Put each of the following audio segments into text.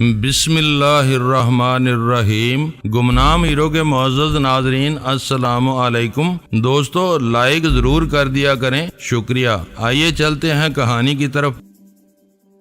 بسم اللہ الرحمن الرحیم۔ گمنام ہیرو کے معزز ناظرین السلام علیکم۔ دوستو لائک ضرور کر دیا کریں، شکریہ۔ آئیے چلتے ہیں کہانی کی طرف۔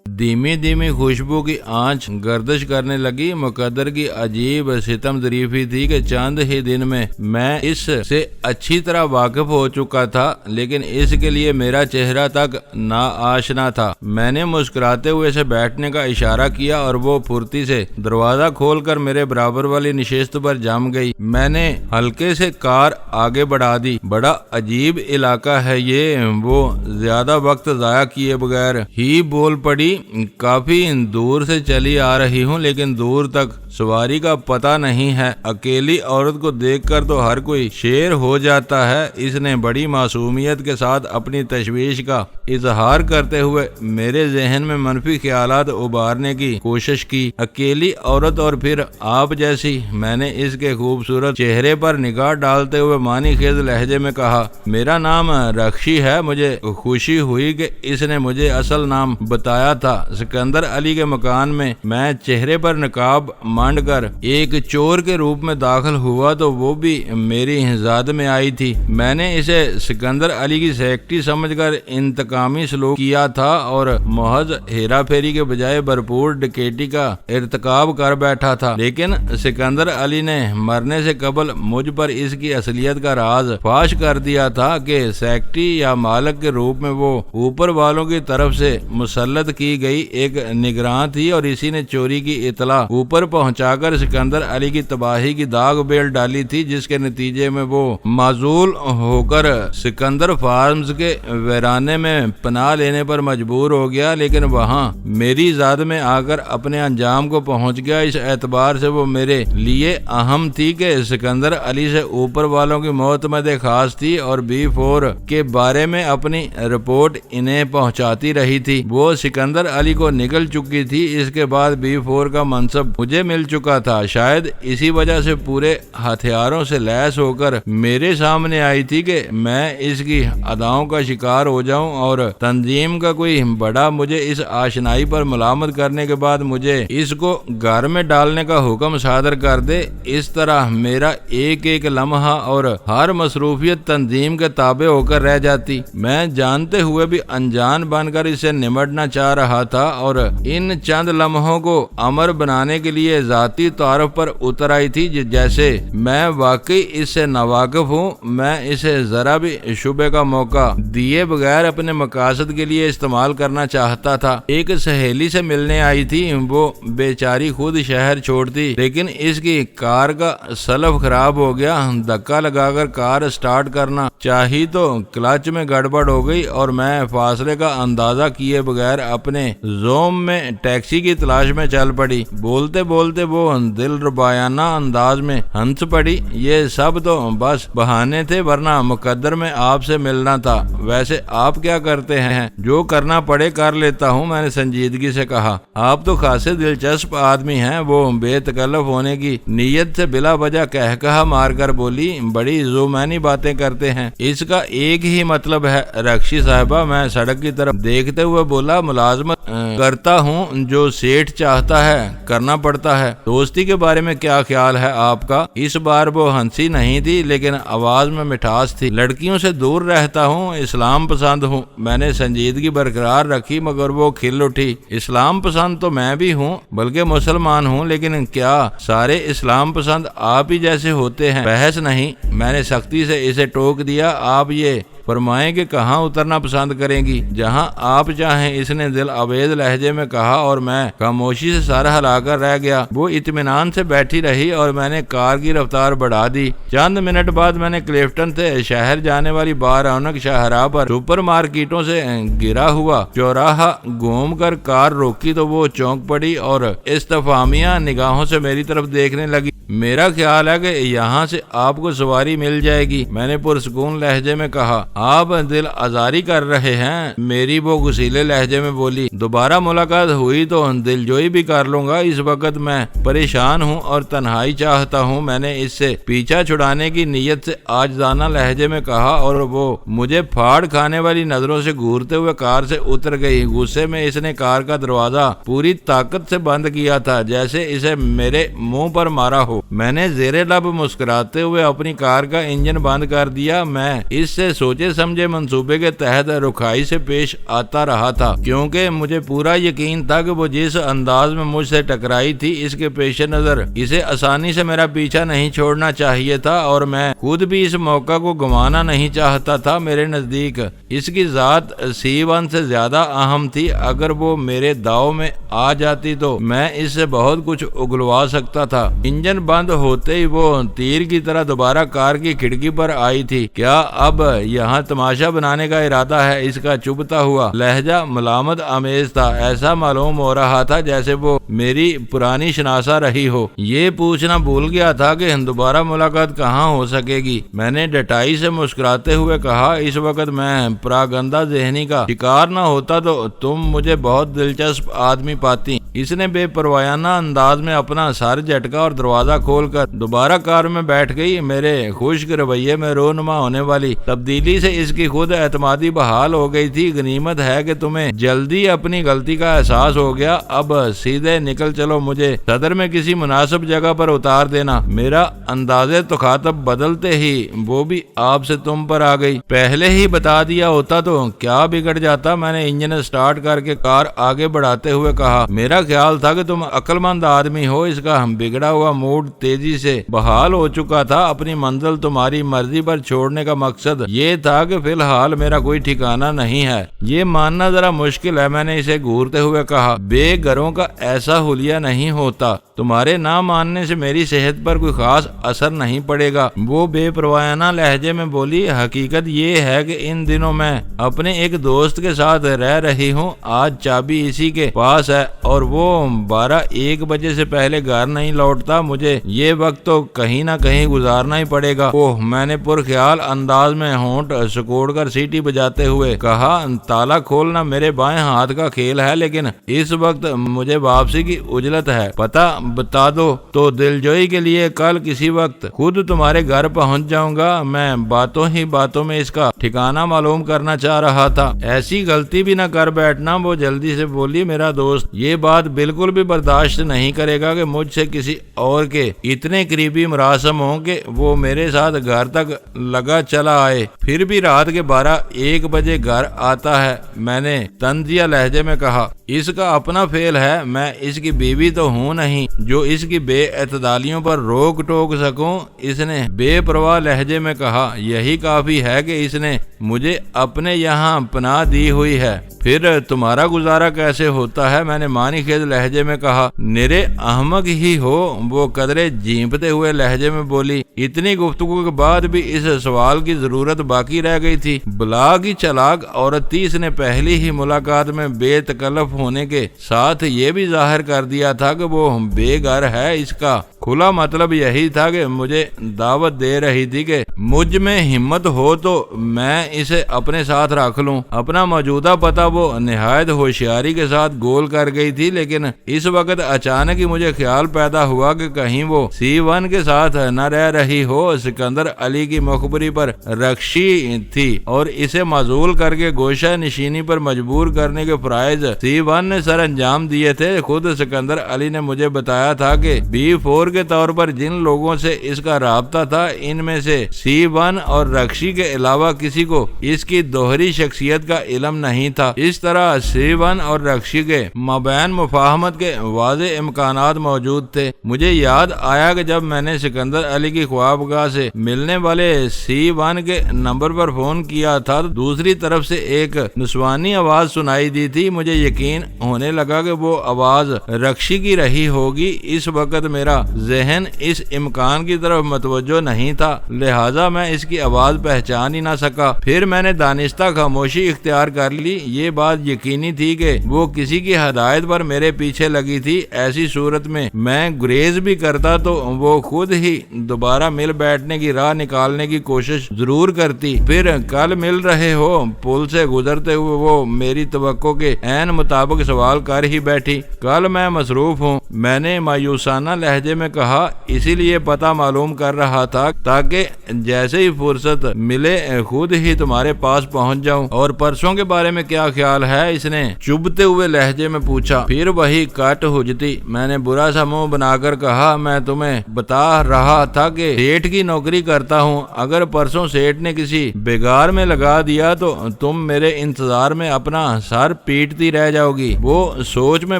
دھیمی دھیمی خوشبو کی آنچ گردش کرنے لگی۔ مقدر کی عجیب ستم ظریفی تھی کہ چند ہی دن میں اس سے اچھی طرح واقف ہو چکا تھا، لیکن اس کے لیے میرا چہرہ تک ناآشنا تھا۔ میں نے مسکراتے ہوئے اسے بیٹھنے کا اشارہ کیا اور وہ پھرتی سے دروازہ کھول کر میرے برابر والی نشست پر جم گئی۔ میں نے ہلکے سے کار آگے بڑھا دی۔ بڑا عجیب علاقہ ہے یہ، وہ زیادہ وقت ضائع کیے بغیر ہی بول پڑی۔ کافی دور سے چلی آ رہی ہوں، لیکن دور تک سواری کا پتہ نہیں ہے۔ اکیلی عورت کو دیکھ کر تو ہر کوئی شیر ہو جاتا ہے۔ اس نے بڑی معصومیت کے ساتھ اپنی تشویش کا اظہار کرتے ہوئے میرے ذہن میں منفی خیالات ابارنے کی کوشش کی۔ اکیلی عورت اور پھر آپ جیسی۔ میں نے اس کے خوبصورت چہرے پر نگاہ ڈالتے ہوئے معنی خیز لہجے میں کہا، میرا نام رخشی ہے۔ مجھے خوشی ہوئی کہ اس نے مجھے اصل نام بتایا تھا۔ سکندر علی کے مکان میں چہرے پر نقاب مانڈ کر ایک چور کے روپ میں داخل ہوا تو وہ بھی میری زاد میں آئی تھی۔ میں نے اسے سکندر علی کی سیکٹری سمجھ کر انتقامی سلوک کیا تھا اور محض ہیرا پھیری کے بجائے بھرپور ڈکیتی کا ارتکاب کر بیٹھا تھا، لیکن سکندر علی نے مرنے سے قبل مجھ پر اس کی اصلیت کا راز فاش کر دیا تھا کہ سیکٹری یا مالک کے روپ میں وہ اوپر والوں کی طرف سے مسلط کی گئی ایک نگراں تھی، اور اسی نے چوری کی اطلاع اوپر پہنچا کر سکندر علی کی تباہی کی داغ بیل ڈالی تھی، جس کے نتیجے میں وہ معزول ہو کر سکندر فارمز کے ویرانے میں پناہ لینے پر مجبور ہو گیا، لیکن وہاں میری ذات میں آ کر اپنے انجام کو پہنچ گیا۔ اس اعتبار سے وہ میرے لیے اہم تھی کہ سکندر علی سے اوپر والوں کی معتمد خاص تھی اور B4 کے بارے میں اپنی رپورٹ انہیں پہنچاتی رہی تھی۔ وہ سکندر علی کو نکل چکی تھی۔ اس کے بعد B4 کا منصب مجھے مل چکا تھا۔ شاید اسی وجہ سے پورے ہتھیاروں سے لیس ہو کر میرے سامنے آئی تھی کہ میں اس کی اداؤں کا شکار ہو جاؤں، اور تنظیم کا کوئی بڑا مجھے اس آشنائی پر ملامت کرنے کے بعد مجھے اس کو گھر میں ڈالنے کا حکم صادر کر دے۔ اس طرح میرا ایک ایک لمحہ اور ہر مصروفیت تنظیم کے تابع ہو کر رہ جاتی۔ میں جانتے ہوئے بھی انجان بن کر اسے نمٹنا چاہ رہا تھا، اور ان چند لمحوں کو امر بنانے کے لیے ذاتی تعارف پر اتر آئی تھی، جیسے میں واقعی اس سے ناواقف ہوں۔ میں اسے ذرا بھی شبے کا موقع دیے بغیر اپنے مقاصد کے لیے استعمال کرنا چاہتا تھا۔ ایک سہیلی سے ملنے آئی تھی، وہ بیچاری خود شہر چھوڑتی، لیکن اس کی کار کا سلف خراب ہو گیا۔ دھکا لگا کر کار سٹارٹ کرنا چاہی تو کلچ میں گڑبڑ ہو گئی، اور میں فاصلے کا اندازہ کیے بغیر اپنے زوم میں ٹیکسی کی تلاش میں چل پڑی۔ بولتے بولتے وہ دل ربایانہ انداز میں ہنس پڑی، یہ سب تو بس بہانے تھے، ورنہ مقدر میں آپ سے ملنا تھا۔ ویسے آپ کیا کرتے ہیں؟ جو کرنا پڑے کر لیتا ہوں، میں نے سنجیدگی سے کہا۔ آپ تو خاصے دلچسپ آدمی ہیں، وہ بے تکلف ہونے کی نیت سے بلا وجہ کہا مار کر بولی، بڑی ذومعنی باتیں کرتے ہیں۔ اس کا ایک ہی مطلب ہے رخشی صاحبہ۔ میں سڑک کی طرف دیکھتے ہوئے بولا، ملازمت کرتا ہوں، جو سیٹھ چاہتا ہے کرنا پڑتا ہے۔ دوستی کے بارے میں کیا خیال ہے آپ کا؟ اس بار وہ ہنسی نہیں تھی، لیکن آواز میں مٹھاس تھی۔ لڑکیوں سے دور رہتا ہوں، اسلام پسند ہوں۔ میں نے سنجیدگی برقرار رکھی، مگر وہ کھل اٹھی۔ اسلام پسند تو میں بھی ہوں، بلکہ مسلمان ہوں، لیکن کیا سارے اسلام پسند آپ ہی جیسے ہوتے ہیں؟ بحث نہیں، میں نے سختی سے اسے ٹوک دیا۔ آپ یہ فرمائیں کہ کہاں اترنا پسند کریں گی؟ جہاں آپ چاہیں، اس نے دل آویز لہجے میں کہا، اور میں خاموشی سے سر ہلا کر رہ گیا۔ وہ اطمینان سے بیٹھی رہی اور میں نے کار کی رفتار بڑھا دی۔ چند منٹ بعد میں نے کلیفٹن سے شہر جانے والی بارونق شاہراہ پر سپر مارکیٹوں سے گرا ہوا چوراہا گھوم کر کار روکی تو وہ چونک پڑی اور استفہامیہ نگاہوں سے میری طرف دیکھنے لگی۔ میرا خیال ہے کہ یہاں سے آپ کو سواری مل جائے گی۔ میں نے پرسکون لہجے میں کہا۔ آپ دل آزاری کر رہے ہیں، میری وہ غصیلے لہجے میں بولی۔ دوبارہ ملاقات ہوئی تو دل جوئی بھی کر لوں گا، اس وقت میں پریشان ہوں اور تنہائی چاہتا ہوں۔ میں نے اس سے پیچھا چھڑانے کی نیت سے عاجزانہ لہجے میں کہا اور وہ مجھے پھاڑ کھانے والی نظروں سے گھورتے ہوئے کار سے اتر گئی۔ غصے میں اس نے کار کا دروازہ پوری طاقت سے بند کیا تھا، جیسے اسے میرے منہ پر مارا ہو۔ میں نے زیر لب مسکراتے ہوئے اپنی کار کا انجن بند کر دیا۔ میں اس سے سوچے سمجھے منصوبے کے تحت رکھائی سے پیش آتا رہا تھا، کیونکہ مجھے پورا یقین تھا کہ وہ جس انداز میں مجھ سے ٹکرائی تھی، اس کے پیش نظر اسے آسانی سے میرا پیچھا نہیں چھوڑنا چاہیے تھا، اور میں خود بھی اس موقع کو گنوانا نہیں چاہتا تھا۔ میرے نزدیک اس کی ذات C1 سے زیادہ اہم تھی۔ اگر وہ میرے داؤ میں آ جاتی تو میں اس سے بہت کچھ اگلوا سکتا تھا۔ انجن بند ہوتے ہی وہ تیر کی طرح دوبارہ کار کی کھڑکی پر آئی تھی۔ کیا اب یہاں تماشا بنانے کا ارادہ ہے؟ اس کا چبھتا ہوا لہجہ ملامت آمیز تھا۔ ایسا معلوم ہو رہا تھا جیسے وہ میری پرانی شناسا رہی ہو۔ یہ پوچھنا بھول گیا تھا کہ دوبارہ ملاقات کہاں ہو سکے گی۔ میں نے ڈٹائی سے مسکراتے ہوئے کہا، اس وقت میں پراگندہ ذہنی کا شکار نہ ہوتا تو تم مجھے بہت دلچسپ آدمی پاتی۔ اس نے بے پروایانہ انداز میں اپنا سر جھٹکا اور دروازہ کھول کر دوبارہ کار میں بیٹھ گئی۔ میرے خشک رویے میں رونما ہونے والی تبدیلی سے اس کی خود اعتمادی بحال ہو گئی تھی۔ غنیمت ہے کہ تمہیں جلدی اپنی غلطی کا احساس ہو گیا۔ اب سیدھے نکل چلو، مجھے صدر میں کسی مناسب جگہ پر اتار دینا۔ میرا انداز تخاطب بدلتے ہی وہ بھی آپ سے تم پر آ گئی۔ پہلے ہی بتا دیا ہوتا تو کیا بگڑ جاتا؟ میں نے انجن سٹارٹ کر کے کار آگے بڑھاتے ہوئے کہا۔ میرا خیال تھا کہ تم عقل مند آدمی ہو۔ اس کا بگڑا ہوا موڈ تیزی سے بحال ہو چکا تھا۔ اپنی منزل تمہاری مرضی پر چھوڑنے کا مقصد یہ تھا کہ فی الحال میرا کوئی ٹھکانہ نہیں ہے۔ یہ ماننا ذرا مشکل ہے، میں نے اسے گھورتے ہوئے کہا۔ بے گھروں کا ایسا حلیہ نہیں ہوتا۔ تمہارے نہ ماننے سے میری صحت پر کوئی خاص اثر نہیں پڑے گا، وہ بے پروایانہ لہجے میں بولی۔ حقیقت یہ ہے کہ ان دنوں میں اپنے ایک دوست کے ساتھ رہ رہی ہوں۔ آج چابی اسی کے پاس ہے اور وہ 12-1 بجے سے پہلے گھر نہیں لوٹتا۔ مجھے یہ وقت تو کہیں نہ کہیں گزارنا ہی پڑے گا۔ اوہ، میں نے پرخیال انداز میں ہونٹ سکوڑ کر سیٹی بجاتے ہوئے کہا۔ تالا کھولنا میرے بائیں ہاتھ کا کھیل ہے، لیکن اس وقت مجھے واپسی کی عجلت ہے۔ پتہ بتا دو تو دلجوئی کے لیے کل کسی وقت خود تمہارے گھر پہنچ جاؤں گا۔ میں باتوں ہی باتوں میں اس کا ٹھکانہ معلوم کرنا چاہ رہا تھا۔ ایسی غلطی بھی نہ کر بیٹھنا، وہ جلدی سے بولی۔ میرا دوست یہ بات بالکل بھی برداشت نہیں کرے گا کہ مجھ سے کسی اور کے اتنے قریبی مراسم ہوں کہ وہ میرے ساتھ گھر تک لگا چلا آئے، پھر بھی رات کے 12-1 بجے گھر آتا ہے۔ میں نے طنزیہ لہجے میں کہا۔ اس کا اپنا فعل ہے، میں اس کی بیوی تو ہوں نہیں جو اس کی بے اعتدالیوں پر روک ٹوک سکوں۔ اس نے بے پرواہ لہجے میں کہا۔ یہی کافی ہے کہ اس نے مجھے اپنے یہاں پناہ دی ہوئی ہے، پھر تمہارا گزارا کیسے ہوتا ہے؟ میں نے معنی خیز لہجے میں کہا۔ نرے احمق ہی ہو، وہ قدرے جھیمپتے ہوئے لہجے میں بولی۔ اتنی گفتگو کے بعد بھی اس سوال کی ضرورت باقی رہ گئی تھی۔ بلا کی چلاک عورت تھی، اس نے پہلی ہی ملاقات میں بے تکلف ہونے کے ساتھ یہ بھی ظاہر کر دیا تھا کہ وہ بے گھر ہے۔ اس کا کھلا مطلب یہی تھا کہ مجھے دعوت دے رہی تھی کہ مجھ میں ہمت ہو تو میں اسے اپنے ساتھ رکھ لوں۔ اپنا موجودہ پتہ وہ نہایت ہوشیاری کے ساتھ گول کر گئی تھی، لیکن اس وقت اچانک ہی مجھے خیال پیدا ہوا کہ کہیں وہ C1 کے ساتھ نہ رہ رہی ہو۔ سکندر علی کی مخبری پر رکشی تھی اور اسے معزول کر کے گوشہ نشینی پر مجبور کرنے کے فرائض C1 نے سر انجام دیے تھے۔ خود سکندر علی نے مجھے بتایا تھا کہ B4 کے طور پر جن لوگوں سے اس کا رابطہ تھا، ان میں سے C1 اور رکشی کے علاوہ کسی کو اس کی دوہری شخصیت کا علم نہیں تھا۔ اس طرح C1 اور رکشی کے مابین مفاہمت کے واضح امکانات موجود تھے۔ مجھے یاد آیا کہ جب میں نے سکندر علی کی خوابگاہ سے ملنے والے C1 کے نمبر پر فون کیا تھا تو دوسری طرف سے ایک نسوانی آواز سنائی دی تھی۔ مجھے یقین ہونے لگا کہ وہ آواز رکشی کی رہی ہوگی۔ اس وقت میرا ذہن اس امکان کی طرف متوجہ نہیں تھا، لہٰذا میں اس کی آواز پہچان ہی نہ سکا۔ پھر میں نے دانستہ خاموشی اختیار کر لی۔ یہ بات یقینی تھی کہ وہ کسی کی ہدایت پر میرے پیچھے لگی تھی۔ ایسی صورت میں گریز بھی کرتا تو وہ خود ہی دوبارہ مل بیٹھنے کی راہ نکالنے کی کوشش ضرور کرتی۔ پھر کل مل رہے ہو، پل سے گزرتے ہوئے وہ میری توقع کے عین مطابق سوال کر ہی بیٹھی۔ کل میں مصروف ہوں، میں نے مایوسانہ لہجے میں کہا، اسی لیے پتہ معلوم کر رہا تھا تاکہ جیسے ہی فرصت ملے خود ہی تمہارے پاس پہنچ جاؤں۔ اور پرسوں کے بارے میں کیا خیال ہے؟ اس نے چبھتے ہوئے لہجے میں پوچھا۔ پھر وہی کٹ حجتی۔ میں نے برا سا منہ بنا کر کہا، میں تمہیں بتا رہا تھا کہ سیٹ کی نوکری کرتا ہوں۔ اگر پرسوں سیٹ نے کسی بگار میں لگا دیا تو تم میرے انتظار میں اپنا سر پیٹتی رہ جاؤ گی۔ وہ سوچ میں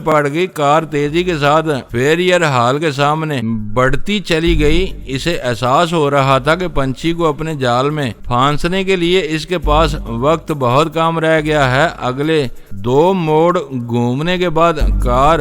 پڑ گئی۔ کار تیزی کے ساتھ فیریئر ہال کے سامنے بڑھتی چلی گئی۔ اسے احساس ہو رہا تھا کہ پنچھی کو اپنے جال میں پھانسنے کے لیے اس کے پاس وقت بہت کم رہ گیا ہے۔ اگلے 2 موڑ گھومنے کے بعد کار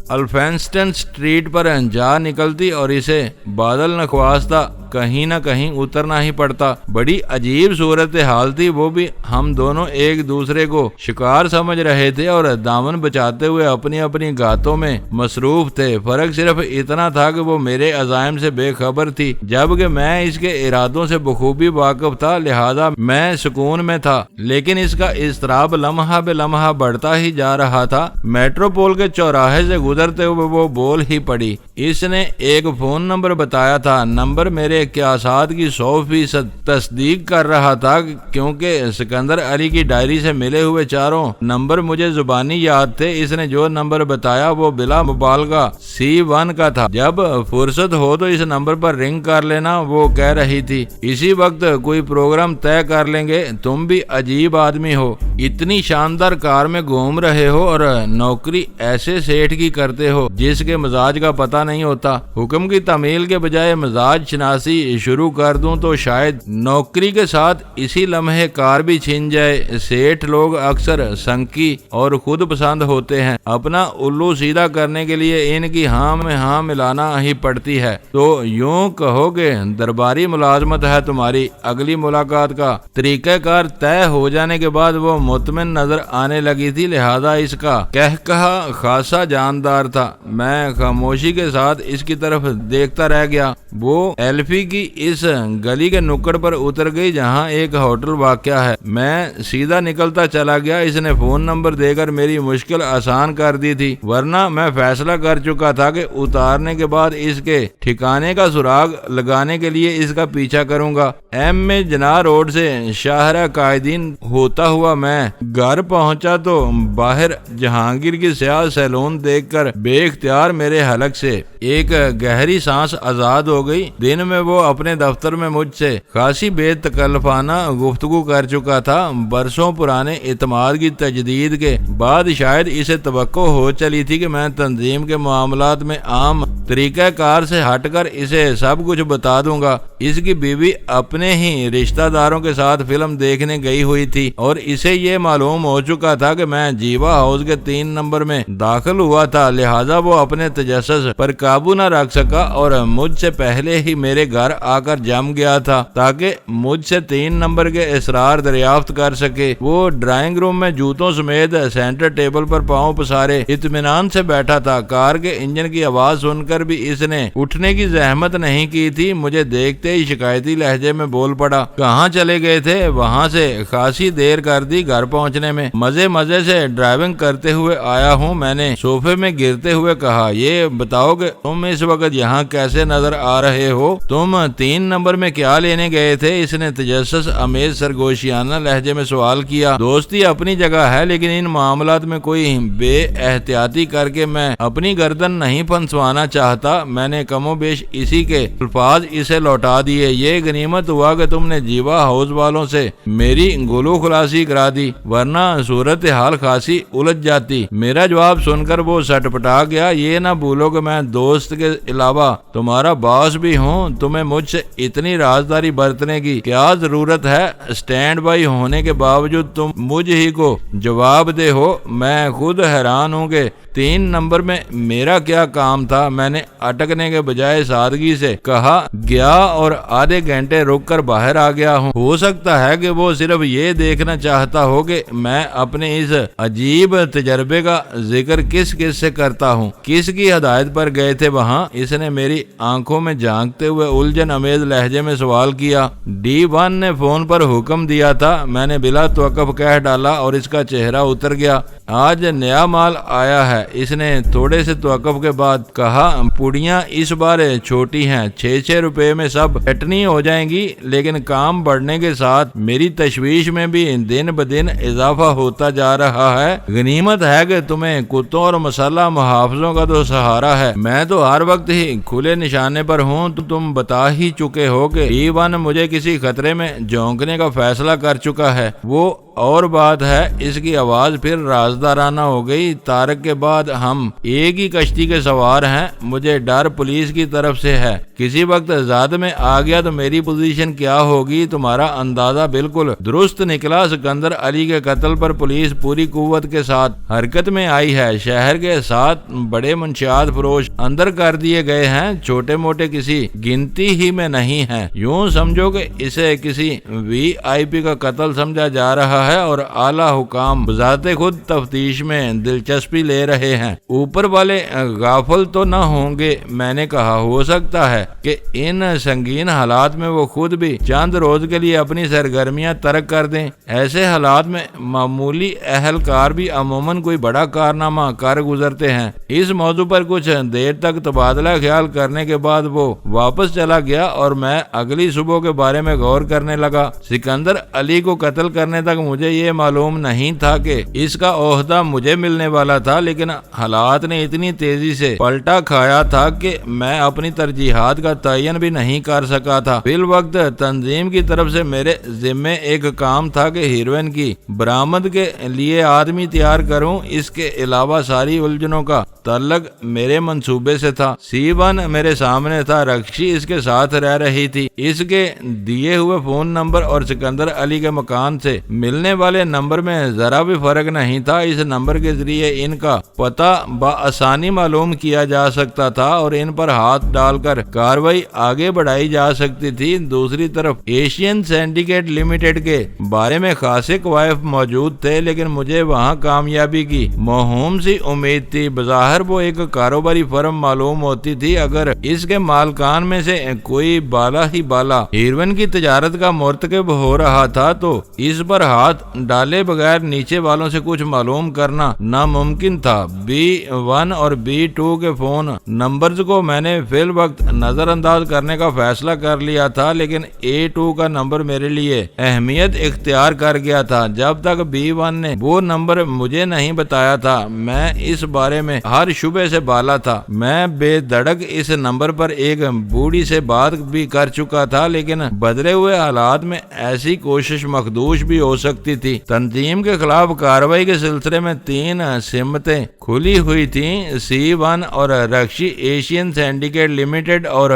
الفینسٹن سٹریٹ پر جا نکلتی اور اسے بادل نخواستہ کہیں نہ کہیں اترنا ہی پڑتا۔ بڑی عجیب صورتحال تھی۔ وہ بھی ہم دونوں ایک دوسرے کو شکار سمجھ رہے تھے اور دامن بچاتے ہوئے اپنی اپنی گاتوں میں مصروف تھے۔ فرق صرف اتنا تھا کہ وہ میرے عزائم سے بے خبر تھی، جبکہ میں اس کے ارادوں سے بخوبی واقف تھا، لہذا میں سکون میں تھا۔ لیکن اس کا اضطراب لمحہ بے لمحہ بڑھتا ہی جا رہا تھا۔ میٹروپول کے چوراہے سے گزرتے ہوئے وہ بول ہی پڑی۔ اس نے ایک فون نمبر بتایا تھا۔ نمبر میرے قیاسات کی 100% تصدیق کر رہا تھا، کیونکہ سکندر علی کی ڈائری سے ملے ہوئے چاروں نمبر مجھے زبانی یاد تھے۔ اس نے جو نمبر بتایا وہ بلا مبالغہ C1 کا تھا۔ جب فرصت ہو تو اس نمبر پر رنگ کر لینا، وہ کہہ رہی تھی۔ اسی وقت کوئی پروگرام طے کر لیں گے۔ تم بھی عجیب آدمی ہو، اتنی شاندار کار میں گھوم رہے ہو اور نوکری ایسے سیٹ کی کرتے ہو جس کے مزاج کا پتہ نہیں ہوتا۔ حکم کی تعمیل کے بجائے مزاج شناسی شروع کر دوں تو شاید نوکری کے ساتھ اسی لمحے کار بھی چھن جائے۔ سیٹ لوگ اکثر سنکی اور خود پسند ہوتے ہیں۔ اپنا الو سیدھا کرنے کے لیے ان کی ہاں میں ہاں ملانا ہی پڑتی ہے۔ تو یوں کہو کہ درباری ملازمت ہے تمہاری۔ اگلی ملاقات کا طریقہ کار طے ہو جانے کے بعد وہ مطمئن نظر آنے لگی تھی، لہذا اس کا کہا خاصا جاندار تھا۔ میں خاموشی کے ساتھ اس کی طرف دیکھتا رہ گیا۔ وہ ایلفی کی اس گلی کے نکڑ پر اتر گئی جہاں ایک ہوٹل واقع ہے۔ میں سیدھا نکلتا چلا گیا۔ اس نے فون نمبر دے کر میری مشکل آسان کر دی تھی، ورنہ میں فیصلہ کر چکا تھا کہ اتارنے کے بعد اس کے ٹھکانے کا سراغ لگانے کے لیے اس کا پیچھا کروں گا۔ میں جناح روڈ سے شاہراہ قائدین ہوتا ہوا میں گھر پہنچا تو باہر جہانگیر کی سیاہ سیلون دیکھ کر بے اختیار میرے حلق سے ایک گہری سانس آزاد ہو گئی۔ دن میں وہ اپنے دفتر میں مجھ سے خاصی بے تکلفانہ گفتگو کر چکا تھا۔ برسوں پرانے اعتماد کی تجدید کے بعد شاید اسے توقع ہو چلی تھی کہ میں تنظیم کے معاملات میں عام طریقہ کار سے ہٹ کر اسے سب کچھ بتا دوں گا۔ اس کی بیوی اپنے ہی رشتہ داروں کے ساتھ فلم دیکھنے گئی ہوئی تھی اور اسے یہ معلوم ہو چکا تھا کہ میں جیوا ہاؤس کے 3 نمبر میں داخل ہوا تھا، لہذا وہ اپنے تجسس پر قابو نہ رکھ سکا اور مجھ سے پہلے ہی میرے گھر آ کر جم گیا تھا تاکہ مجھ سے 3 نمبر کے اسرار دریافت کر سکے۔ وہ ڈرائنگ روم میں جوتوں سمیت سینٹر ٹیبل پر پاؤں پسارے اطمینان سے بیٹھا تھا۔ کار کے انجن کی آواز سن کر بھی اس نے اٹھنے کی زحمت نہیں کی تھی۔ مجھے دیکھتے ہی شکایتی لہجے میں بول پڑا، کہاں چلے گئے تھے؟ وہاں سے خاصی دیر کر دی گھر پہنچنے میں۔ مزے سے ڈرائیونگ کرتے ہوئے آیا ہوں، میں نے صوفے میں گرتے ہوئے کہا۔ یہ بتاؤ کہ تم اس وقت یہاں کیسے نظر آ رہے ہو؟ تم 3 نمبر میں کیا لینے گئے تھے؟ اس نے تجسس امیز سرگوشیانہ لہجے میں سوال کیا۔ دوستی اپنی جگہ ہے، لیکن ان معاملات میں کوئی بے احتیاطی کر کے میں اپنی گردن نہیں پھنسوانا چاہتا۔ میں نے کم و بیش اسی کے الفاظ اسے لوٹا دیے۔ یہ غنیمت ہوا کہ تم نے جیوا ہاؤس والوں سے میری گلو خلاصی کرا دی، ورنہ صورتحال خاصی الجھ جاتی۔ میرا جواب سن کر وہ سٹپٹا گیا۔ یہ نہ بھولو کہ میں دوست کے علاوہ تمہارا باس بھی ہوں۔ تمہیں مجھ سے اتنی رازداری برتنے کی کیا ضرورت ہے؟ اسٹینڈ بائی ہونے کے باوجود تم مجھ ہی کو جواب دے ہو۔ میں خود حیران ہوں کہ 3 نمبر میں میرا کیا کام تھا؟ میں نے اٹکنے کے بجائے سادگی سے کہا، گیا اور آدھے گھنٹے رک کر باہر آ گیا ہوں۔ ہو سکتا ہے کہ وہ صرف یہ دیکھنا چاہتا ہو کہ میں اپنے اس عجیب تجربے کا ذکر کس کس سے کرتا ہوں۔ کس کی ہدایت پر گئے تھے وہاں؟ اس نے میری آنکھوں میں جھانکتے ہوئے الجھن امیز لہجے میں سوال کیا۔ D1 نے فون پر حکم دیا تھا، میں نے بلا توقف کہہ ڈالا اور اس کا چہرہ اتر گیا۔ آج نیا مال آیا ہے، اس نے تھوڑے سے توقف کے بعد کہا۔ پوڑیاں اس بار چھوٹی ہیں، 6 روپے میں سب چٹنی ہو جائیں گی، لیکن کام بڑھنے کے ساتھ میری تشویش میں بھی دن بدن اضافہ ہوتا جا رہا ہے۔ غنیمت ہے کہ تمہیں کتوں اور مسلح محافظوں کا تو سہارا ہے، میں تو ہر وقت ہی کھلے نشانے پر ہوں۔ تو تم بتا ہی چکے ہو کہ D1 مجھے کسی خطرے میں جھونکنے کا فیصلہ کر چکا ہے۔ وہ اور بات ہے۔ اس کی آواز پھر رازدارانہ ہو گئی۔ طارق کے بعد ہم ایک ہی کشتی کے سوار ہیں، مجھے ڈر پولیس کی طرف سے ہے۔ کسی وقت ذات میں آ گیا تو میری پوزیشن کیا ہوگی؟ تمہارا اندازہ بالکل درست نکلا۔ سکندر علی کے قتل پر پولیس پوری قوت کے ساتھ حرکت میں آئی ہے۔ شہر کے 7 بڑے منشیات فروش اندر کر دیے گئے ہیں، چھوٹے موٹے کسی گنتی ہی میں نہیں ہیں۔ یوں سمجھو کہ اسے کسی VIP کا قتل سمجھا جا رہا ہے اور اعلیٰ حکام بذات خود تفتیش میں دلچسپی لے رہے ہیں۔ اوپر والے غافل تو نہ ہوں گے، میں نے کہا۔ ہو سکتا ہے کہ ان سنگین حالات میں وہ خود بھی چند روز کے لیے اپنی سرگرمیاں ترک کر دیں۔ ایسے حالات میں معمولی اہلکار بھی عموماً کوئی بڑا کارنامہ کر گزرتے ہیں۔ اس موضوع پر کچھ دیر تک تبادلہ خیال کرنے کے بعد وہ واپس چلا گیا اور میں اگلی صبح کے بارے میں غور کرنے لگا۔ سکندر علی کو قتل کرنے تک مجھے یہ معلوم نہیں تھا کہ اس کا عہدہ مجھے ملنے والا تھا، لیکن حالات نے اتنی تیزی سے پلٹا کھایا تھا کہ میں اپنی ترجیحات کا تعین بھی نہیں کر سکا تھا۔ فی الوقت تنظیم کی طرف سے میرے ذمے ایک کام تھا کہ ہیروئن کی برآمد کے لیے آدمی تیار کروں۔ اس کے علاوہ ساری الجھنوں کا تعلق میرے منصوبے سے تھا۔ C1 میرے سامنے تھا، رکشی اس کے ساتھ رہ رہی تھی۔ اس کے دیے ہوئے فون نمبر اور سکندر علی کے مکان سے ملنے والے نمبر میں ذرا بھی فرق نہیں تھا۔ اس نمبر کے ذریعے ان کا پتہ بآسانی معلوم کیا جا سکتا تھا اور ان پر ہاتھ ڈال کر کاروائی آگے بڑھائی جا سکتی تھی۔ دوسری طرف ایشین سینڈیکیٹ لمیٹڈ کے بارے میں خاصے کوائف موجود تھے، لیکن مجھے وہاں کامیابی کی موہوم سی امید تھی۔ بظاہر وہ ایک کاروباری فرم معلوم ہوتی تھی۔ اگر اس کے مالکان میں سے کوئی بالا ہی بالا ہیروئن کی تجارت کا مرتکب ہو رہا تھا تو اس پر ہاتھ ڈالے بغیر نیچے والوں سے کچھ معلوم کرنا ناممکن تھا۔ B1 اور B2 کے فون نمبرز کو میں نے فی الوقت نظر انداز کرنے کا فیصلہ کر لیا تھا، لیکن A2 کا نمبر میرے لیے اہمیت اختیار کر گیا تھا۔ جب تک B1 نے وہ نمبر مجھے نہیں بتایا تھا، میں اس بارے میں ہر شبے سے بالا تھا۔ میں بے دھڑک اس نمبر پر ایک بوڑھی سے بات بھی کر چکا تھا، لیکن بدلے ہوئے حالات میں ایسی کوشش مخدوش بھی ہو سکتی تھی۔ تنظیم کے خلاف کارروائی کے سلسلے میں 3 سمتیں کھلی ہوئی تھیں، C1 اور رکشی ایشین سینڈیکیٹ لمیٹڈ اور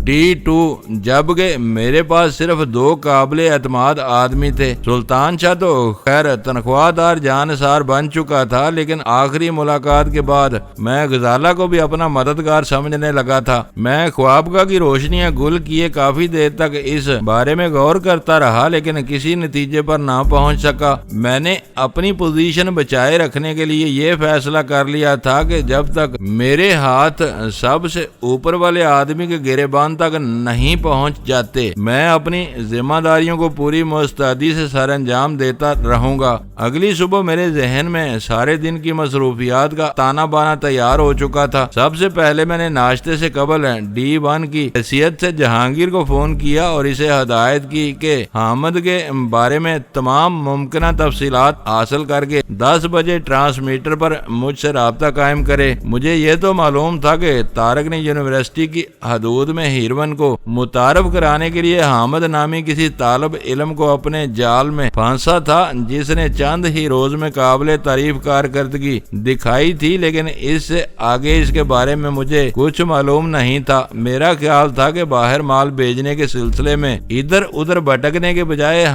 D2، جبکہ میرے پاس صرف 2 قابل اعتماد آدمی تھے۔ سلطان شاہ تو خیر تنخواہ دار جانثار بن چکا تھا، لیکن آخری ملاقات کے بعد میں غزالہ کو بھی اپنا مددگار سمجھنے لگا تھا۔ میں خوابگاہ کی روشنیاں گل کیے کافی دیر تک اس بارے میں غور کرتا رہا، لیکن کسی نتیجے پر نہ پہنچ سکا۔ میں نے اپنی پوزیشن بچائے رکھنے کے لیے یہ فیصلہ کر لیا تھا کہ جب تک میرے ہاتھ سب سے اوپر والے آدمی کے گریبان تک نہیں پہنچ جاتے، میں اپنی ذمہ داریوں کو پوری مستعدی سے سر انجام دیتا رہوں گا۔ اگلی صبح میرے ذہن میں سارے دن کی مصروفیات کا تانا بانا تیار ہو چکا تھا۔ سب سے پہلے میں نے ناشتے سے قبل D1 کی حیثیت سے جہانگیر کو فون کیا اور اسے ہدایت کی کہ حامد کے بارے میں تمام ممکنہ تفصیلات حاصل کر کے 10 بجے ٹرانسمیٹر پر مجھ سے رابطہ قائم کرے۔ مجھے یہ تو معلوم تھا کہ طارق نے یونیورسٹی کی حدود میں ہیروئن کو متعارف کرانے کے لیے حامد نامی کسی طالب علم کو اپنے جال میں پھانسا تھا، جس نے چند ہی روز میں قابل تعریف کارکردگی دکھائی تھی، لیکن اس سے آگے اس کے بارے میں مجھے کچھ معلوم نہیں تھا۔ میرا خیال تھا کہ باہر مال بھیجنے کے سلسلے میں ادھر ادھر بھٹکنے کے بجائے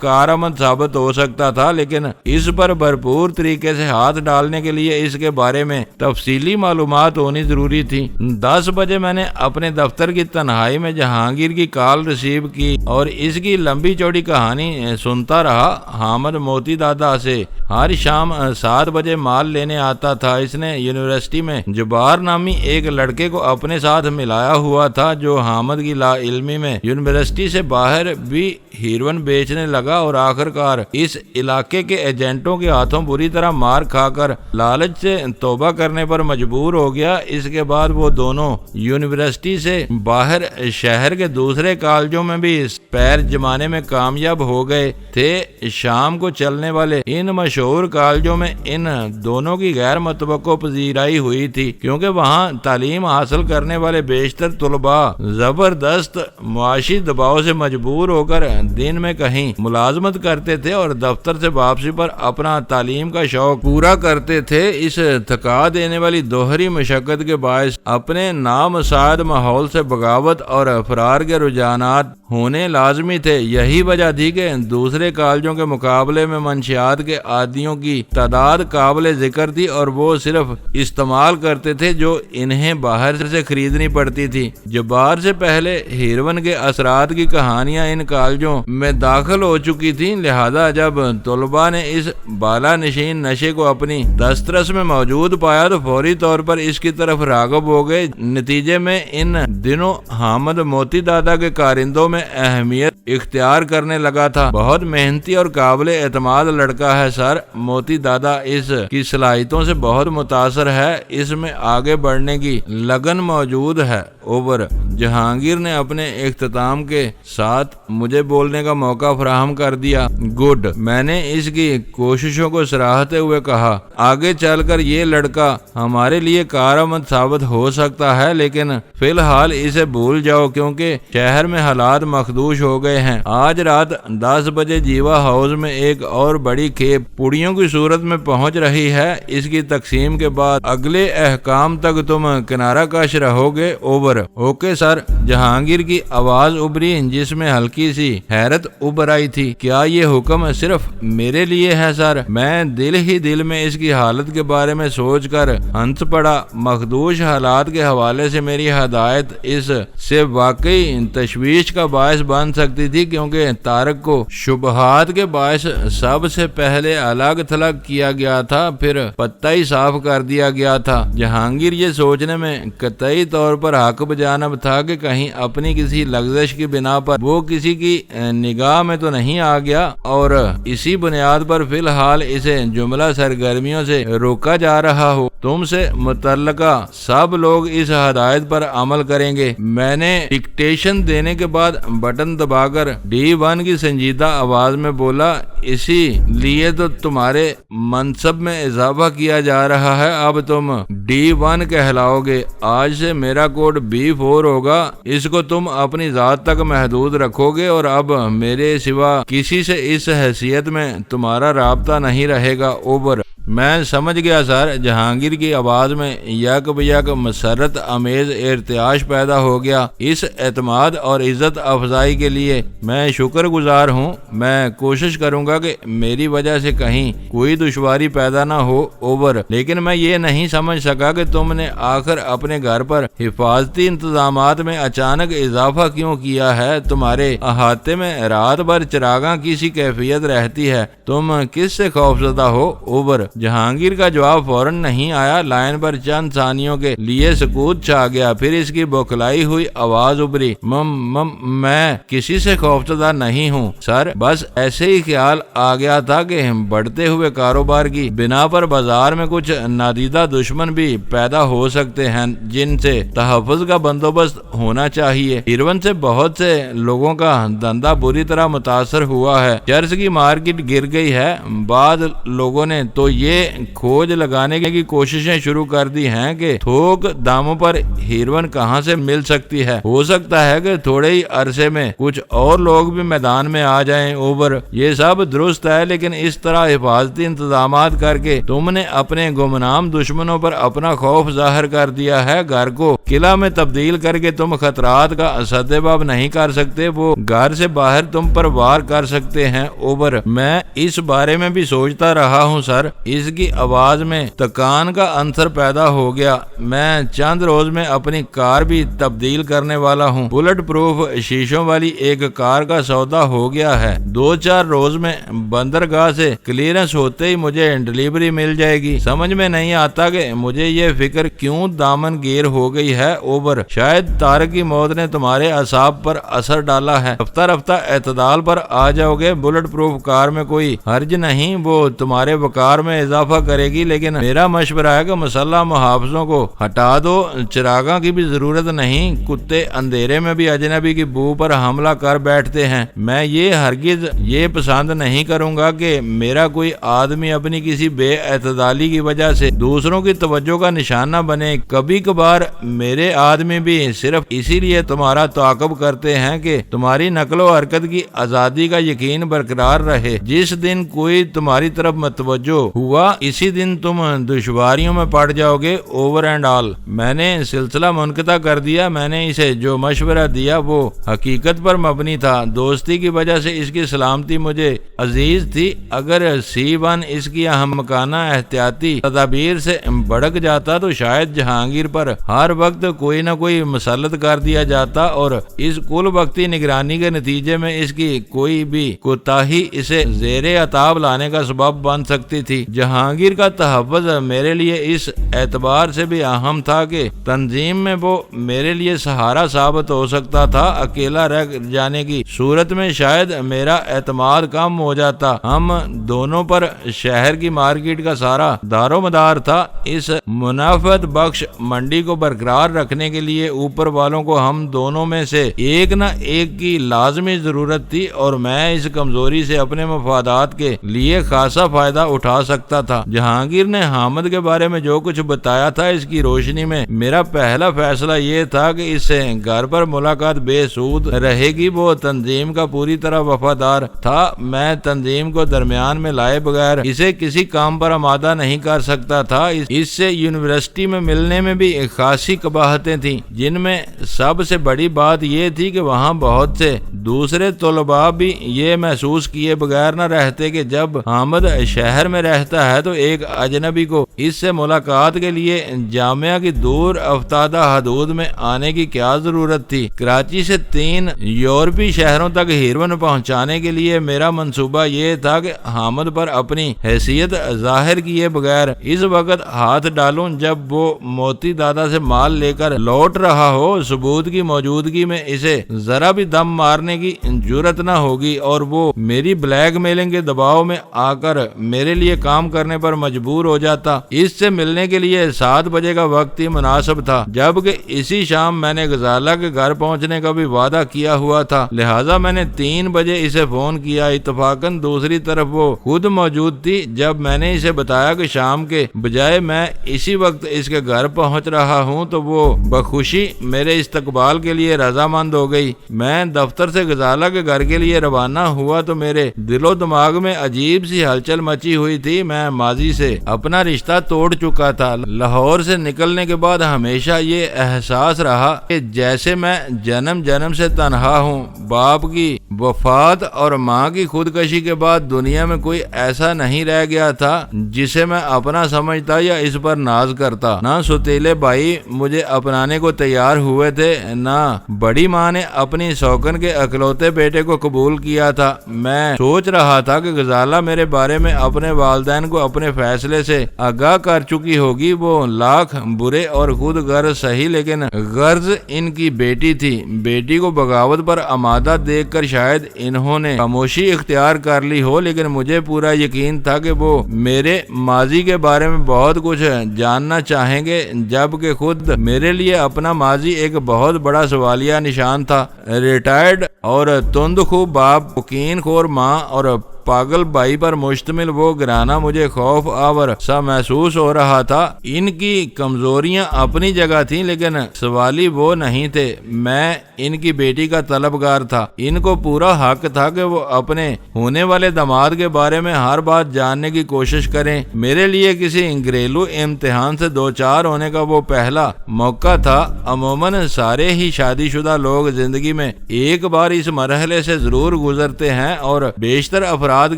کارآمد ثابت ہو سکتا تھا، لیکن اس پر بھرپور طریقے سے ہاتھ ڈالنے کے لیے اس اس کے بارے میں تفصیلی معلومات ہونی ضروری تھی۔ 10 بجے میں نے اپنے دفتر کی تنہائی میں جہانگیر کی کال ریسیو کی اور اس کی لمبی چوڑی کہانی سنتا رہا۔ حامد موتی دادا سے ہر شام 7 بجے مال لینے آتا تھا۔ اس نے یونیورسٹی میں جبار نامی ایک لڑکے کو اپنے ساتھ ملایا ہوا تھا جو حامد کی لا علمی میں یونیورسٹی سے باہر بھی ہیروئن بیچنے لگا اور آخرکار اس علاقے کے ایجنٹوں کے ہاتھوں بری طرح مار کھا کر لالچ سے توبہ کرنے پر مجبور ہو گیا۔ اس کے بعد وہ دونوں یونیورسٹی سے باہر شہر کے دوسرے کالجوں میں بھی پیر جمانے میں کامیاب ہو گئے تھے۔ شام کو چلنے والے ان مشہور کالجوں میں ان دونوں کی غیر متوقع پذیرائی ہوئی تھی کیونکہ وہاں تعلیم حاصل کرنے والے بیشتر طلباء زبردست معاشی دباؤ سے مجبور ہو کر دن میں کہیں ملازمت کرتے تھے اور دفتر سے واپسی پر اپنا تعلیم کا شوق پورا کرتے تھے۔ اس تھکا دینے والی دوہری مشقت کے باعث اپنے نامساعد ماحول سے بغاوت اور فرار کے رجحانات ہونے لازمی تھے۔ یہی وجہ تھی کہ دوسرے کالجوں کے مقابلے میں منشیات کے عادیوں کی تعداد قابل ذکر تھی اور وہ صرف استعمال کرتے تھے جو انہیں باہر سے خریدنی پڑتی تھی۔ جبار سے پہلے ہیروئن کے اثرات کی کہانیاں ان کالجوں میں داخل ہو چکی تھیں، لہذا جب طلباء نے اس بالا نشین نشے کو اپنی دسترس میں موجود پایا تو فوری طور پر اس کی طرف راغب ہو گئے۔ نتیجے میں ان دنوں حامد موتی دادا کے کارندوں میں اہمیت اختیار کرنے لگا تھا۔ بہت محنتی اور قابل اعتماد لڑکا ہے سر۔ موتی دادا اس کی صلاحیتوں سے بہت متاثر ہے، اس میں آگے بڑھنے کی لگن موجود ہے۔ اوور جہانگیر نے اپنے اختتام کے ساتھ مجھے بولنے کا موقع فراہم کر دیا۔ گڈ، میں نے اس کی کوششوں کو سراہتے ہوئے کہا، آگے چل کر یہ لڑکا ہمارے لیے کارآمد ثابت ہو سکتا ہے، لیکن فی الحال اسے بھول جاؤ کیونکہ شہر میں حالات مخدوش ہو گئے ہیں۔ آج رات 10 بجے جیوا ہاؤس میں ایک اور بڑی کھیپ پوڑیوں کی صورت میں پہنچ رہی ہے۔ اس کی تقسیم کے بعد اگلے احکام تک تم کنارہ کش رہو گے۔ اوور۔ Okay sir. جہانگیر کی آواز ابری جس میں ہلکی سی حیرت ابھر آئی تھی۔ کیا یہ حکم صرف میرے لیے ہے سر؟ میں دل ہی دل میں اس کی حالت کے بارے میں سوچ کر ہنس پڑا۔ مخدوش حالات کے حوالے سے میری ہدایت اس سے واقعی تشویش کا باعث بن سکتی تھی کیونکہ طارق کو شبہات کے باعث سب سے پہلے الگ تھلگ کیا گیا تھا، پھر پتہ ہی صاف کر دیا گیا تھا۔ جہانگیر یہ سوچنے میں قطعی طور پر حق بجانب تھا کہ کہیں اپنی کسی لغزش کی بنا پر وہ کسی کی نگاہ میں تو نہیں آ گیا اور اسی بنیاد پر فی الحال اسے جملہ سرگرمیوں سے روکا جا رہا ہو۔ تم سے متعلقہ سب لوگ اس ہدایت پر عمل کریں گے۔ میں نے ڈکٹیشن دینے کے بعد بٹن دبا کر D1 کی سنجیدہ آواز میں بولا، اسی لیے تو تمہارے منصب میں اضافہ کیا جا رہا ہے، اب تم D1 کہلاؤ گے۔ آج سے میرا کوڈ B4 ہوگا، اس کو تم اپنی ذات تک محدود رکھو گے اور اب میرے سوا کسی سے اس حیثیت میں تمہارا رابطہ نہیں رہے گا۔ اوور۔ میں سمجھ گیا سر۔ جہانگیر کی آواز میں یک بیک مسرت امیز ارتعاش پیدا ہو گیا۔ اس اعتماد اور عزت افزائی کے لیے میں شکر گزار ہوں۔ میں کوشش کروں گا کہ میری وجہ سے کہیں کوئی دشواری پیدا نہ ہو۔ اوور۔ لیکن میں یہ نہیں سمجھ سکا کہ تم نے آخر اپنے گھر پر حفاظتی انتظامات میں اچانک اضافہ کیوں کیا ہے؟ تمہارے احاطے میں رات بھر چراغاں کی سی کیفیت رہتی ہے، تم کس سے خوفزدہ ہو؟ اوور۔ جہانگیر کا جواب فوراً نہیں آیا۔ لائن پر چند ثانیوں کے لیے سکوت چھا گیا، پھر اس کی بوکھلائی ہوئی آواز ابھری، میں کسی سے خوفزدہ نہیں ہوں سر، بس ایسے ہی خیال آ گیا تھا کہ بڑھتے ہوئے کاروبار کی بنا پر بازار میں کچھ نادیدہ دشمن بھی پیدا ہو سکتے ہیں جن سے تحفظ کا بندوبست ہونا چاہیے۔ ہیروئن سے بہت سے لوگوں کا دھندا بری طرح متاثر ہوا ہے، چرس کی مارکیٹ گر گئی ہے۔ بعض لوگوں نے تو یہ کھوج لگانے کی کوششیں شروع کر دی ہیں کہ تھوک داموں پر ہیروئن کہاں سے مل سکتی ہے۔ ہو سکتا ہے کہ تھوڑے ہی عرصے میں کچھ اور لوگ بھی میدان میں آ جائیں۔ اوور۔ یہ سب درست ہے، لیکن اس طرح حفاظتی انتظامات کر کے تم نے اپنے گمنام دشمنوں پر اپنا خوف ظاہر کر دیا ہے۔ گھر کو قلعہ میں تبدیل کر کے تم خطرات کا سدباب نہیں کر سکتے، وہ گھر سے باہر تم پر وار کر سکتے ہیں۔ اوور۔ میں اس بارے میں بھی سوچتا رہا ہوں سر، اس کی آواز میں تکان کا عنصر پیدا ہو گیا۔ میں چند روز میں اپنی کار بھی تبدیل کرنے والا ہوں۔ بلٹ پروف شیشوں والی ایک کار کا سودا ہو گیا ہے۔ 2-4 روز میں بندرگاہ سے کلیئرنس ہوتے ہی مجھے ڈلیوری مل جائے گی۔ سمجھ میں نہیں آتا کہ مجھے یہ فکر کیوں دامن گیر ہو گئی ہے اوبر۔ شاید طارق کی موت نے تمہارے اعصاب پر اثر ڈالا ہے۔ رفتہ رفتہ اعتدال پر آ جاؤ گے۔ بلٹ پروف کار میں کوئی حرج نہیں، وہ تمہارے وقار میں اضافہ کرے گی، لیکن میرا مشورہ ہے کہ مسلح محافظوں کو ہٹا دو۔ چراغاں کی بھی ضرورت نہیں، کتے اندھیرے میں بھی اجنبی کی بو پر حملہ کر بیٹھتے ہیں۔ میں یہ ہرگز یہ پسند نہیں کروں گا کہ میرا کوئی آدمی اپنی کسی بے اعتدالی کی وجہ سے دوسروں کی توجہ کا نشانہ بنے۔ کبھی کبھار میرے آدمی بھی صرف اسی لیے تمہارا تعاقب کرتے ہیں کہ تمہاری نقل و حرکت کی آزادی کا یقین برقرار رہے۔ جس دن کوئی تمہاری طرف متوجہ ہوا، اسی دن تم دشواریوں میں پڑ جاؤ گے۔ اوور اینڈ آل، میں نے سلسلہ منقطع کر دیا۔ میں نے اسے جو مشورہ دیا وہ حقیقت پر مبنی تھا۔ دوستی کی وجہ سے اس کی سلامتی مجھے عزیز تھی۔ اگر C1 اس کی احمقانہ احتیاطی تدابیر سے بھڑک جاتا تو شاید جہانگیر پر ہر وقت کوئی نہ کوئی مسلط کر دیا جاتا، اور اس کل وقتی نگرانی کے نتیجے میں اس کی کوئی بھی کوتاہی اسے زیر عتاب لانے کا سبب بن سکتی تھی۔ جہانگیر کا تحفظ میرے لیے اس اعتبار سے بھی اہم تھا کہ تنظیم میں وہ میرے لیے سہارا ثابت ہو سکتا تھا۔ اکیلا رہ جانے کی صورت میں شاید میرا اعتماد کم ہو جاتا۔ ہم دونوں پر شہر کی مارکیٹ کا سارا دار و مدار تھا۔ اس منافعت بخش منڈی کو برقرار رکھنے کے لیے اوپر والوں کو ہم دونوں میں سے ایک نہ ایک کی لازمی ضرورت تھی، اور میں اس کمزوری سے اپنے مفادات کے لیے خاصا فائدہ اٹھا سکتا تھا۔ جہانگیر نے حامد کے بارے میں جو کچھ بتایا تھا، اس کی روشنی میں میرا پہلا فیصلہ یہ تھا کہ اس سے گھر پر ملاقات بے سود رہے گی۔ وہ تنظیم کا پوری طرح وفادار تھا۔ میں تنظیم کو درمیان میں لائے بغیر اسے کسی کام پر آمادہ نہیں کر سکتا تھا۔ اس سے یونیورسٹی میں ملنے میں بھی خاصی قباحتیں تھیں، جن میں سب سے بڑی بات یہ تھی کہ وہاں بہت سے دوسرے طلباء بھی یہ محسوس کیے بغیر نہ رہتے کہ جب حامد شہر میں رہتا ہے تو ایک اجنبی کو اس سے ملاقات کے لیے جامعہ کی دور افتادہ حدود میں آنے کی کیا ضرورت تھی۔ کراچی سے 3 یورپی شہروں تک ہیروئن پہنچانے کے لیے میرا منصوبہ یہ تھا کہ حامد پر اپنی حیثیت ظاہر کیے بغیر اس وقت ہاتھ ڈالوں جب وہ موتی دادا سے مال لے کر لوٹ رہا ہو۔ ثبوت کی موجودگی میں اسے ذرا بھی دم مارنے کی جرت نہ ہوگی، اور وہ میری بلیک میلنگ کے دباؤ میں آ کر میرے لیے کام کرنے پر مجبور ہو جاتا۔ اس سے ملنے کے لیے 7 بجے کا وقت ہی مناسب تھا، جبکہ اسی شام میں نے غزالہ کے گھر پہنچنے کا بھی وعدہ کیا ہوا تھا، لہٰذا میں نے 3 بجے اسے فون کیا۔ اتفاقاً دوسری طرف وہ خود موجود تھی۔ جب میں نے اسے بتایا کہ شام کے بجائے میں اسی وقت اس کے گھر پہنچ رہا ہوں تو وہ بخوشی میرے استقبال کے لیے رضامند ہو گئی۔ میں دفتر سے غزالہ کے گھر کے لیے روانہ ہوا تو میرے دل و دماغ میں عجیب سی ہلچل مچی ہوئی تھی۔ میں ماضی سے اپنا رشتہ توڑ چکا تھا۔ لاہور سے نکلنے کے بعد ہمیشہ یہ احساس رہا کہ جیسے میں جنم سے تنہا ہوں۔ باپ کی وفات اور ماں کی خودکشی کے بعد دنیا میں کوئی ایسا نہیں رہ گیا تھا جسے میں اپنا سمجھتا یا اس پر ناز کرتا۔ نہ ستیلے بھائی مجھے اپنانے کو تیار ہوئے تھے، نہ بڑی ماں نے اپنی سوکن کے اکلوتے بیٹے کو قبول کیا تھا۔ میں سوچ رہا تھا کہ غزالہ میرے بارے میں اپنے والدین کو اپنے فیصلے سے آگاہ کر چکی ہوگی۔ وہ لاکھ برے اور خود غرض سہی، لیکن غرض ان کی بیٹی تھی۔ بیٹی کو بغاوت پر آمادہ دیکھ کر شاید انہوں نے خاموشی اختیار کر لی ہو، لیکن مجھے پورا یقین تھا کہ وہ میرے ماضی کے بارے میں بہت کچھ جاننا چاہیں گے، جبکہ خود میرے لیے اپنا ماضی ایک بہت بڑا سوالیہ نشان تھا۔ ریٹائرڈ اور تندخو باپ، یقین خور ماں اور پاگل بھائی پر مشتمل وہ گھرانہ مجھے خوف آور سا محسوس ہو رہا تھا۔ ان کی کمزوریاں اپنی جگہ تھیں، لیکن سوالی وہ نہیں تھے۔ میں ان کی بیٹی کا طلبگار تھا۔ ان کو پورا حق تھا کہ وہ اپنے ہونے والے داماد کے بارے میں ہر بات جاننے کی کوشش کریں۔ میرے لیے کسی گھریلو امتحان سے دوچار ہونے کا وہ پہلا موقع تھا۔ عموماً سارے ہی شادی شدہ لوگ زندگی میں ایک بار اس مرحلے سے ضرور گزرتے ہیں، اور بیشتر افراد افراد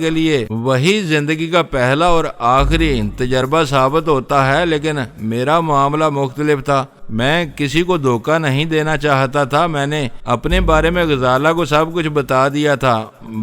کے لیے وہی زندگی کا پہلا اور آخری تجربہ ثابت ہوتا ہے، لیکن میرا معاملہ مختلف تھا۔ میں کسی کو دھوکہ نہیں دینا چاہتا تھا۔ میں نے اپنے بارے میں غزالہ کو سب کچھ بتا دیا تھا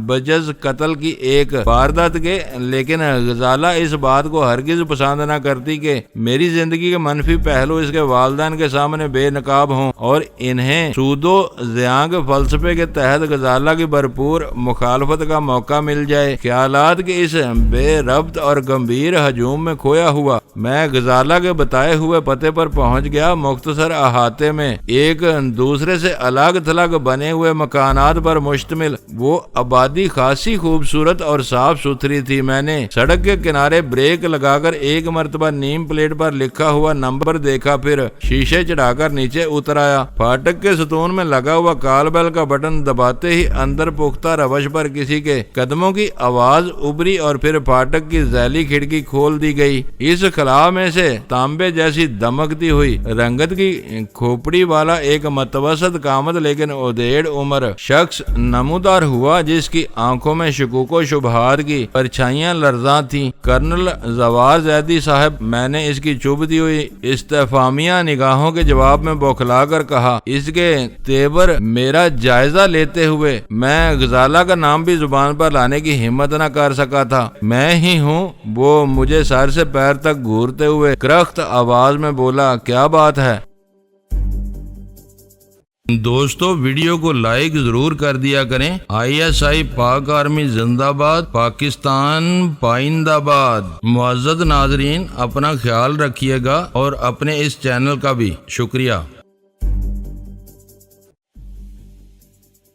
بجز قتل کی ایک واردات کے، لیکن غزالہ اس بات کو ہرگز پسند نہ کرتی کہ میری زندگی کے منفی پہلو اس کے والدین کے سامنے بے نقاب ہوں اور انہیں سود و زیاں کے فلسفے کے تحت غزالہ کی بھرپور مخالفت کا موقع مل جائے۔ خیالات کے اس بے ربط اور گمبھیر ہجوم میں کھویا ہوا میں غزالہ کے بتائے ہوئے پتے پر پہنچ گیا۔ مختصر احاطے میں ایک دوسرے سے الگ تھلگ بنے ہوئے مکانات پر مشتمل وہ آبادی خاصی خوبصورت اور صاف ستھری تھی۔ میں نے سڑک کے کنارے بریک لگا کر ایک مرتبہ نیم پلیٹ پر لکھا ہوا نمبر دیکھا، پھر شیشے چڑھا کر نیچے اتر آیا۔ پھاٹک کے ستون میں لگا ہوا کال بیل کا بٹن دباتے ہی اندر پختہ روش پر کسی کے قدموں کی آواز ابری اور پھر پھاٹک کی ذیلی کھڑکی کھول دی گئی۔ اس خلا میں سے تانبے جیسی دمکتی ہوئی رنگت کی کھوپڑی والا ایک متوسط قامت لیکن ادھیڑ عمر شخص نمودار ہوا، جس کی آنکھوں میں شکوک و شبہات کی پرچھائیاں لرزاں تھیں۔ کرنل زوار زیدی صاحب، میں نے اس کی چبھتی ہوئی استفہامیہ نگاہوں کے جواب میں بوکھلا کر کہا۔ اس کے تیور میرا جائزہ لیتے ہوئے میں غزالہ کا نام بھی زبان پر لانے کی ہمت نہ کر سکا تھا۔ میں ہی ہوں، وہ مجھے سر سے پیر تک گھورتے ہوئے کرخت آواز میں بولا، کیا بات ہے؟ دوستو ویڈیو کو لائک ضرور کر دیا کریں۔ ISI پاک آرمی زندہ باد، پاکستان پائندہ باد۔ معزز ناظرین، اپنا خیال رکھیے گا اور اپنے اس چینل کا بھی شکریہ۔